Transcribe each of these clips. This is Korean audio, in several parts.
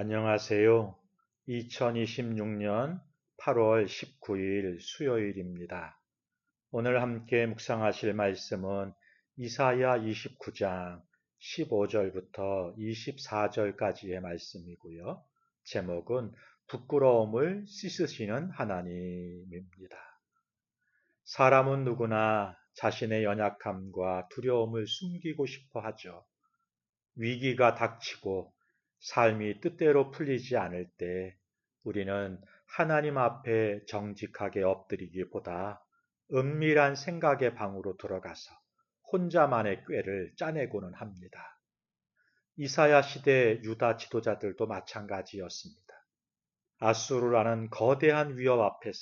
안녕하세요. 2026년 8월 19일 수요일입니다. 오늘 함께 묵상하실 말씀은 이사야 29장 15절부터 24절까지의 말씀이고요. 제목은 부끄러움을 씻으시는 하나님입니다. 사람은 누구나 자신의 연약함과 두려움을 숨기고 싶어 하죠. 위기가 닥치고 삶이 뜻대로 풀리지 않을 때 우리는 하나님 앞에 정직하게 엎드리기보다 은밀한 생각의 방으로 들어가서 혼자만의 꾀를 짜내고는 합니다. 이사야 시대 유다 지도자들도 마찬가지였습니다. 아수르라는 거대한 위협 앞에서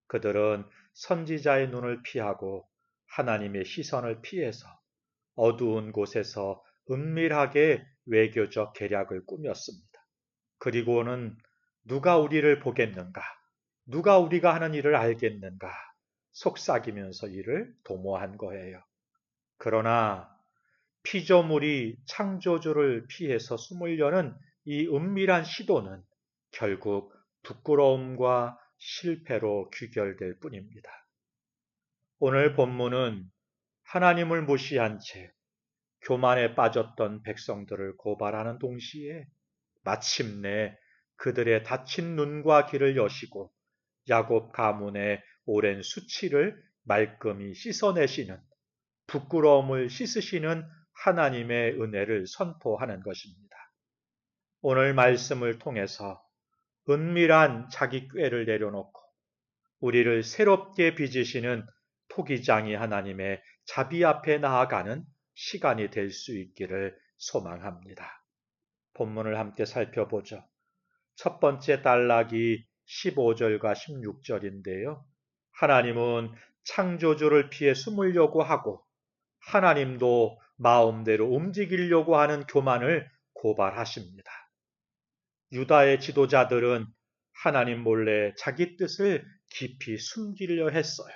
그들은 선지자의 눈을 피하고 하나님의 시선을 피해서 어두운 곳에서 은밀하게 외교적 계략을 꾸몄습니다. 그리고는 누가 우리를 보겠는가? 누가 우리가 하는 일을 알겠는가? 속삭이면서 이를 도모한 거예요. 그러나 피조물이 창조주를 피해서 숨으려는 이 은밀한 시도는 결국 부끄러움과 실패로 귀결될 뿐입니다. 오늘 본문은 하나님을 무시한 채 교만에 빠졌던 백성들을 고발하는 동시에 마침내 그들의 다친 눈과 귀를 여시고 야곱 가문의 오랜 수치를 말끔히 씻어내시는 부끄러움을 씻으시는 하나님의 은혜를 선포하는 것입니다. 오늘 말씀을 통해서 은밀한 자기 꾀를 내려놓고 우리를 새롭게 빚으시는 토기장이 하나님의 자비 앞에 나아가는 시간이 될 수 있기를 소망합니다. 본문을 함께 살펴보죠. 첫 번째 단락이 15절과 16절인데요. 하나님은 창조주를 피해 숨으려고 하고 하나님도 마음대로 움직이려고 하는 교만을 고발하십니다. 유다의 지도자들은 하나님 몰래 자기 뜻을 깊이 숨기려 했어요.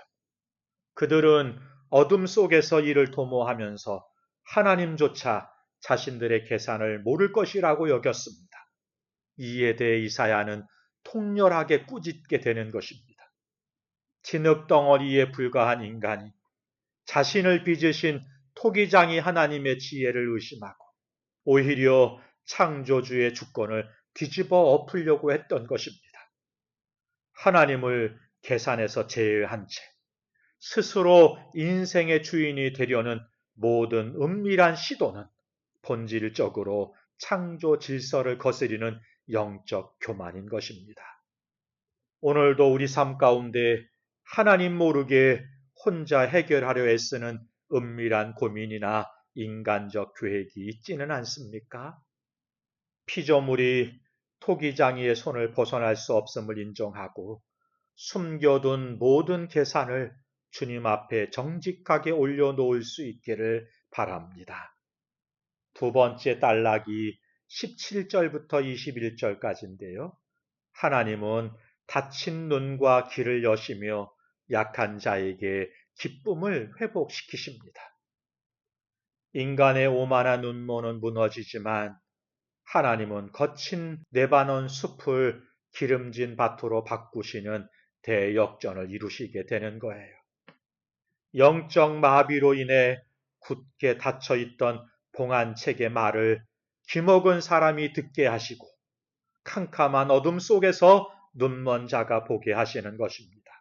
그들은 어둠 속에서 이를 도모하면서 하나님조차 자신들의 계산을 모를 것이라고 여겼습니다. 이에 대해 이사야는 통렬하게 꾸짖게 되는 것입니다. 진흙덩어리에 불과한 인간이 자신을 빚으신 토기장이 하나님의 지혜를 의심하고 오히려 창조주의 주권을 뒤집어 엎으려고 했던 것입니다. 하나님을 계산에서 제외한 채 스스로 인생의 주인이 되려는 모든 은밀한 시도는 본질적으로 창조 질서를 거스리는 영적 교만인 것입니다. 오늘도 우리 삶 가운데 하나님 모르게 혼자 해결하려 애쓰는 은밀한 고민이나 인간적 계획이 있지는 않습니까? 피조물이 토기장이의 손을 벗어날 수 없음을 인정하고 숨겨둔 모든 계산을 주님 앞에 정직하게 올려놓을 수 있기를 바랍니다. 두 번째 단락이 17절부터 21절까지인데요. 하나님은 다친 눈과 귀를 여시며 약한 자에게 기쁨을 회복시키십니다. 인간의 오만한 눈먼은 무너지지만 하나님은 거친 레바논 숲을 기름진 밭으로 바꾸시는 대역전을 이루시게 되는 거예요. 영적 마비로 인해 굳게 닫혀있던 봉안책의 말을 귀먹은 사람이 듣게 하시고 캄캄한 어둠 속에서 눈먼 자가 보게 하시는 것입니다.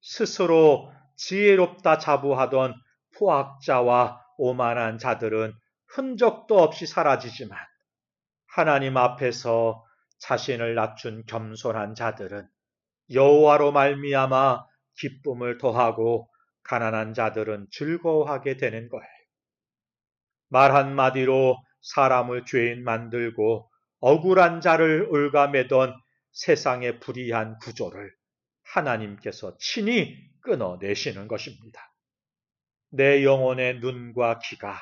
스스로 지혜롭다 자부하던 포학자와 오만한 자들은 흔적도 없이 사라지지만 하나님 앞에서 자신을 낮춘 겸손한 자들은 여호와로 말미암아 기쁨을 더하고 가난한 자들은 즐거워하게 되는 거예요. 말 한마디로 사람을 죄인 만들고 억울한 자를 옭아매던 세상의 불의한 구조를 하나님께서 친히 끊어내시는 것입니다. 내 영혼의 눈과 귀가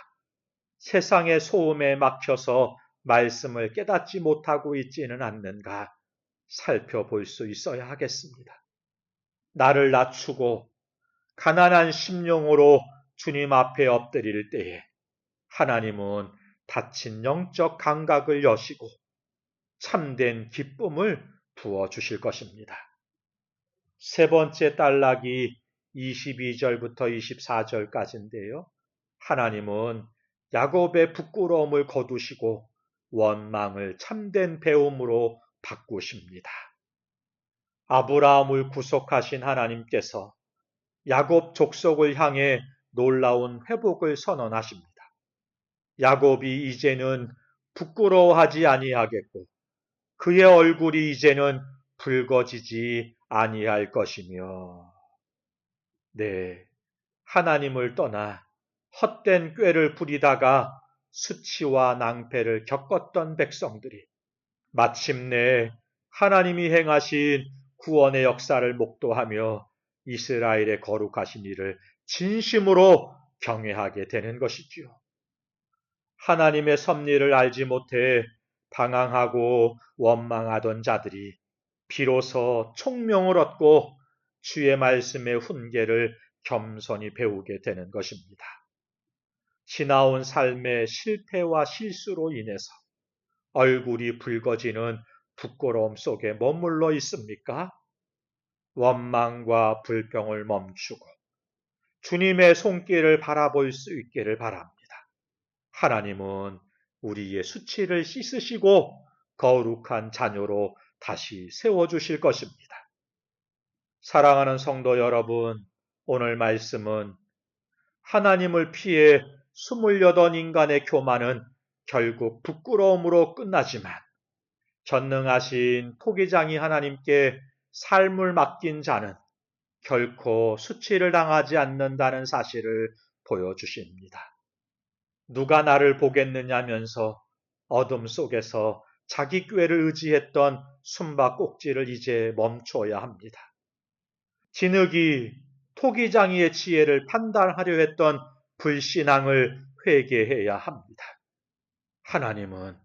세상의 소음에 막혀서 말씀을 깨닫지 못하고 있지는 않는가 살펴볼 수 있어야 하겠습니다. 나를 낮추고 가난한 심령으로 주님 앞에 엎드릴 때에 하나님은 다친 영적 감각을 여시고 참된 기쁨을 부어주실 것입니다. 세 번째 단락이 22절부터 24절까지인데요. 하나님은 야곱의 부끄러움을 거두시고 원망을 참된 배움으로 바꾸십니다. 아브라함을 구속하신 하나님께서 야곱 족속을 향해 놀라운 회복을 선언하십니다. 야곱이 이제는 부끄러워하지 아니하겠고 그의 얼굴이 이제는 붉어지지 아니할 것이며, 네, 하나님을 떠나 헛된 꾀를 부리다가 수치와 낭패를 겪었던 백성들이 마침내 하나님이 행하신 구원의 역사를 목도하며 이스라엘의 거룩하신 일을 진심으로 경외하게 되는 것이지요. 하나님의 섭리를 알지 못해 방황하고 원망하던 자들이 비로소 총명을 얻고 주의 말씀의 훈계를 겸손히 배우게 되는 것입니다. 지나온 삶의 실패와 실수로 인해서 얼굴이 붉어지는 부끄러움 속에 머물러 있습니까? 원망과 불평을 멈추고 주님의 손길을 바라볼 수 있기를 바랍니다. 하나님은 우리의 수치를 씻으시고 거룩한 자녀로 다시 세워주실 것입니다. 사랑하는 성도 여러분, 오늘 말씀은 하나님을 피해 28인간의 교만은 결국 부끄러움으로 끝나지만 전능하신 토기장이 하나님께 삶을 맡긴 자는 결코 수치를 당하지 않는다는 사실을 보여주십니다. 누가 나를 보겠느냐면서 어둠 속에서 자기 꾀를 의지했던 숨바꼭질을 이제 멈춰야 합니다. 진흙이 토기장이의 지혜를 판단하려 했던 불신앙을 회개해야 합니다. 하나님은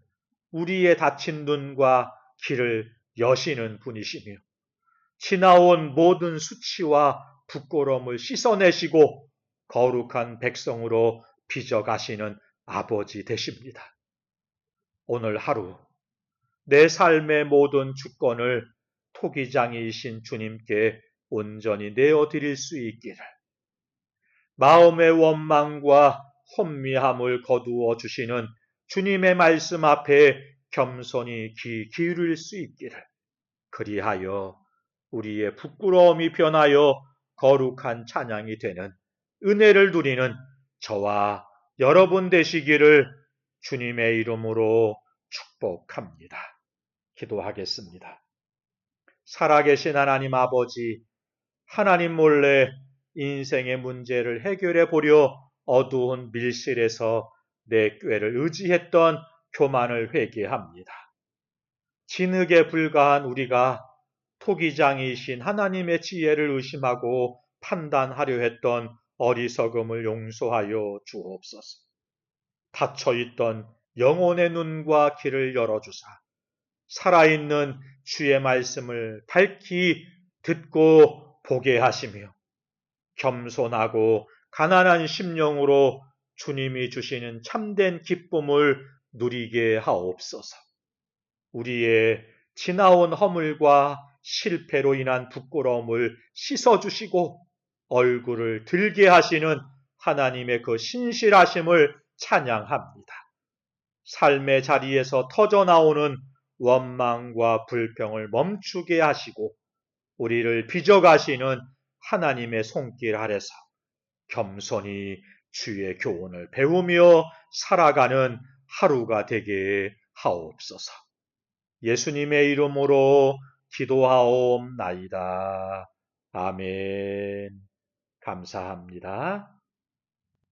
우리의 닫힌 눈과 귀를 여시는 분이시며 지나온 모든 수치와 부끄러움을 씻어내시고 거룩한 백성으로 빚어가시는 아버지 되십니다. 오늘 하루 내 삶의 모든 주권을 토기장이신 주님께 온전히 내어드릴 수 있기를, 마음의 원망과 혼미함을 거두어 주시는 주님의 말씀 앞에 겸손히 귀 기울일 수 있기를, 그리하여 우리의 부끄러움이 변하여 거룩한 찬양이 되는 은혜를 누리는 저와 여러분 되시기를 주님의 이름으로 축복합니다. 기도하겠습니다. 살아계신 하나님 아버지, 하나님 몰래 인생의 문제를 해결해 보려 어두운 밀실에서 내 꾀를 의지했던 교만을 회개합니다. 진흙에 불과한 우리가 토기장이신 하나님의 지혜를 의심하고 판단하려 했던 어리석음을 용서하여 주옵소서. 닫혀있던 영혼의 눈과 귀를 열어주사 살아있는 주의 말씀을 밝히 듣고 보게 하시며 겸손하고 가난한 심령으로 주님이 주시는 참된 기쁨을 누리게 하옵소서. 우리의 지나온 허물과 실패로 인한 부끄러움을 씻어주시고 얼굴을 들게 하시는 하나님의 그 신실하심을 찬양합니다. 삶의 자리에서 터져나오는 원망과 불평을 멈추게 하시고 우리를 빚어가시는 하나님의 손길 아래서 겸손히 주의 교훈을 배우며 살아가는 하루가 되게 하옵소서. 예수님의 이름으로 기도하옵나이다. 아멘. 감사합니다.